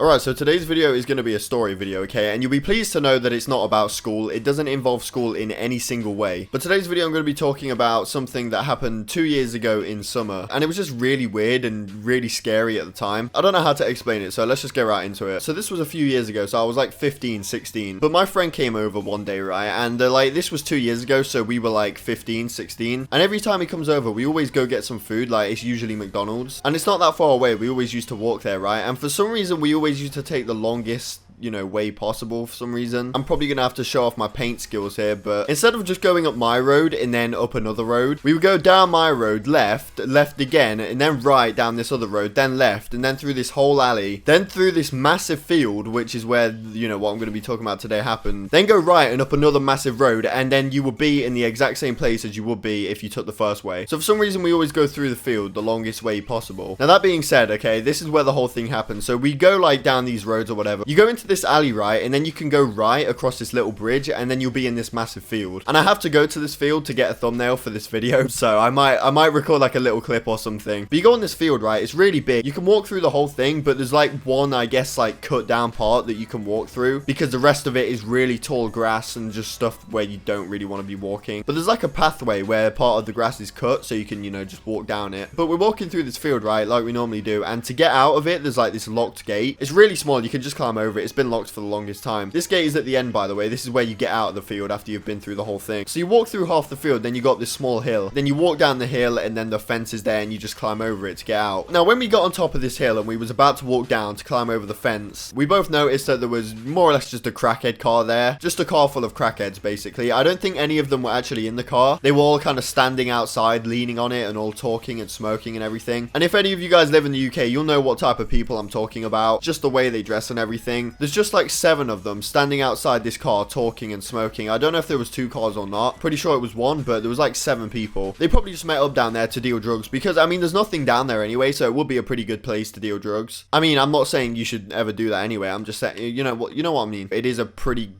Alright, so today's video is going to be a story video, okay? And you'll be pleased to know that it's not about school. It doesn't involve school in any single way. But today's video I'm going to be talking about something that happened 2 years ago in summer. And it was just really weird and really scary at the time. I don't know how to explain it, so let's just get right into it. So this was a few years ago, so I was like 15, 16. But my friend came over one day, right? And like, this was 2 years ago, so we were like 15, 16. And every time he comes over, we always go get some food. Like, it's usually McDonald's. And it's not that far away. We always used to walk there, right? And for some reason, we always used to take the longest way possible for some reason. I'm probably gonna have to show off my paint skills here, but instead of just going up my road and then up another road, we would go down my road, left again, and then right down this other road, then left, and then through this whole alley, then through this massive field, which is where, what I'm gonna be talking about today happened, then go right and up another massive road, and then you will be in the exact same place as you would be if you took the first way. So for some reason, we always go through the field the longest way possible. Now that being said, okay, this is where the whole thing happens. So we go like down these roads or whatever. You go into this alley, right, and then you can go right across this little bridge, and then you'll be in this massive field. And I have to go to this field to get a thumbnail for this video, so I might record like a little clip or something. But you go on this field, right, it's really big. You can walk through the whole thing, but there's like one, I guess, like cut down part that you can walk through, because the rest of it is really tall grass and just stuff where you don't really want to be walking. But there's like a pathway where part of the grass is cut, so you can, just walk down it. But we're walking through this field, right, like we normally do, and to get out of it, there's like this locked gate. It's really small, you can just climb over it. It's been locked for the longest time. This gate is at the end, by the way. This is where you get out of the field after you've been through the whole thing. So you walk through half the field, then you got this small hill, then you walk down the hill, and then the fence is there, and you just climb over it to get out. Now when we got on top of this hill and we was about to walk down to climb over the fence, we both noticed that there was more or less just a crackhead car there, just a car full of crackheads, basically. I don't think any of them were actually in the car. They were all kind of standing outside, leaning on it, and all talking and smoking and everything. And if any of you guys live in the UK, you'll know what type of people I'm talking about, just the way they dress and everything. There's just like 7 of them standing outside this car talking and smoking. I don't know if there was 2 cars or not. Pretty sure it was 1, but there was like 7 people. They probably just met up down there to deal drugs, because I mean there's nothing down there anyway, so it would be a pretty good place to deal drugs. I mean, I'm not saying you should ever do that anyway. I'm just saying, you know what I mean. It is a pretty,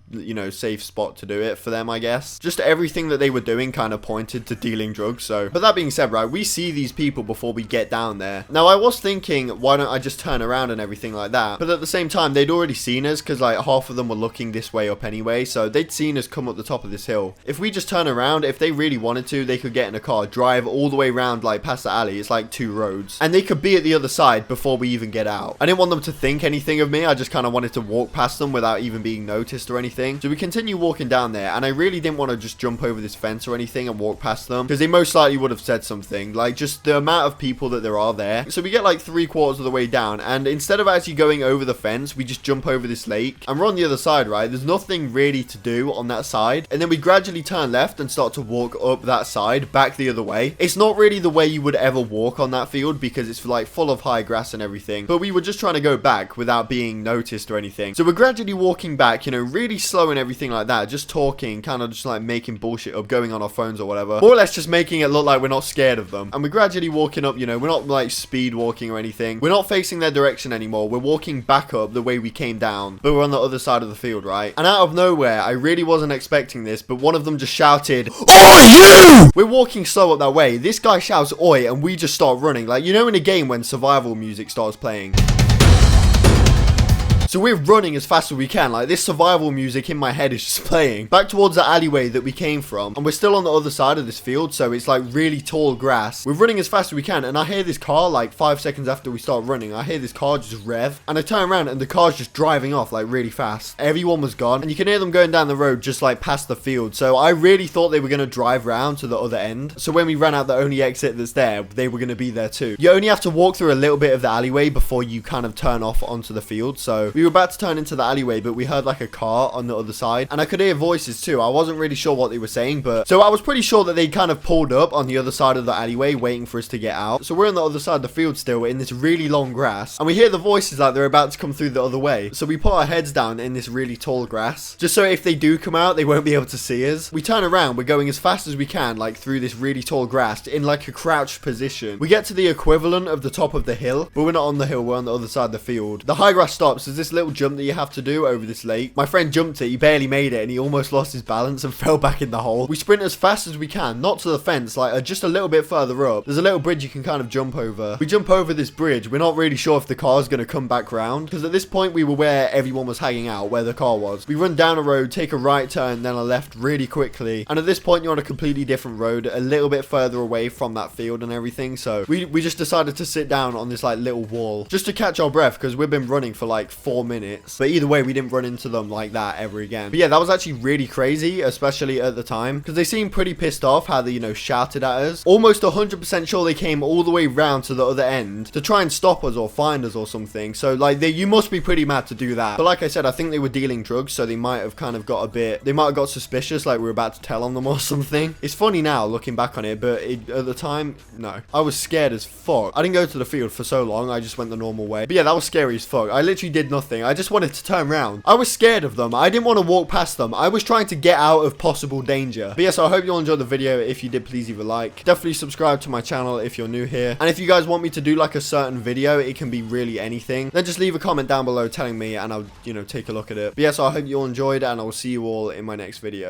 safe spot to do it for them, I guess. Just everything that they were doing kind of pointed to dealing drugs. So, but that being said, right, we see these people before we get down there. Now I was thinking, why don't I just turn around and everything like that? But at the same time, they'd already seen us, because like half of them were looking this way up anyway, so they'd seen us come up the top of this hill. If we just turn around, if they really wanted to, they could get in a car, drive all the way around like past the alley. It's like 2 roads, and they could be at the other side before we even get out. I didn't want them to think anything of me. I just kind of wanted to walk past them without even being noticed or anything. So we continue walking down there, and I really didn't want to just jump over this fence or anything and walk past them, because they most likely would have said something, like just the amount of people that there are there. So we get like 3/4 of the way down, and instead of actually going over the fence, we just jump over this lake, and we're on the other side, right? There's nothing really to do on that side, and then we gradually turn left and start to walk up that side, back the other way. It's not really the way you would ever walk on that field, because it's like full of high grass and everything, but we were just trying to go back without being noticed or anything. So we're gradually walking back, really slow and everything like that, just talking, kind of just like making bullshit up, going on our phones or whatever, more or less just making it look like we're not scared of them. And we're gradually walking up, we're not like speed walking or anything. We're not facing their direction anymore. We're walking back up the way we came down, but we're on the other side of the field, right? And out of nowhere, I really wasn't expecting this, but one of them just shouted, "Oi, you!" We're walking slow up that way. This guy shouts, "Oi," and we just start running. Like, in a game when survival music starts playing. So we're running as fast as we can, like this survival music in my head is just playing, back towards the alleyway that we came from, and we're still on the other side of this field, so it's like really tall grass. We're running as fast as we can, and I hear this car like 5 seconds after we start running. I hear this car just rev, and I turn around and the car's just driving off like really fast. Everyone was gone, and you can hear them going down the road just like past the field. So I really thought they were going to drive round to the other end. So when we ran out the only exit that's there, they were going to be there too. You only have to walk through a little bit of the alleyway before you kind of turn off onto the field. So we were about to turn into the alleyway, but we heard like a car on the other side, and I could hear voices too. I wasn't really sure what they were saying, but so I was pretty sure that they kind of pulled up on the other side of the alleyway waiting for us to get out. So we're on the other side of the field still in this really long grass, and we hear the voices like they're about to come through the other way. So we put our heads down in this really tall grass, just so if they do come out, they won't be able to see us. We turn around, we're going as fast as we can, like through this really tall grass in like a crouched position. We get to the equivalent of the top of the hill, but we're not on the hill, we're on the other side of the field. The high grass stops. There's this this little jump that you have to do over this lake. My friend jumped it, he barely made it, and he almost lost his balance and fell back in the hole. We sprint as fast as we can, not to the fence, like just a little bit further up. There's a little bridge you can kind of jump over. We jump over this bridge. We're not really sure if the car's going to come back round, because at this point we were where everyone was hanging out, where the car was. We run down a road, take a right turn, then a left really quickly, and at this point you're on a completely different road, a little bit further away from that field and everything. So we just decided to sit down on this like little wall just to catch our breath, because we've been running for like 4 minutes. But either way, we didn't run into them like that ever again. But yeah, that was actually really crazy, especially at the time, because they seemed pretty pissed off how they, you know, shouted at us. Almost 100% sure they came all the way round to the other end to try and stop us or find us or something. So like you must be pretty mad to do that. But like I said, I think they were dealing drugs, so they might have kind of got they might have got suspicious, like we were about to tell on them or something. It's funny now looking back on it, but at the time, no. I was scared as fuck. I didn't go to the field for so long, I just went the normal way. But yeah, that was scary as fuck. I literally did nothing. I just wanted to turn around. I was scared of them. I didn't want to walk past them. I was trying to get out of possible danger. But yeah, so I hope you all enjoyed the video. If you did, please leave a like. Definitely subscribe to my channel if you're new here. And if you guys want me to do like a certain video, it can be really anything, then just leave a comment down below telling me, and I'll, you know, take a look at it. But yeah, so I hope you all enjoyed, and I will see you all in my next video.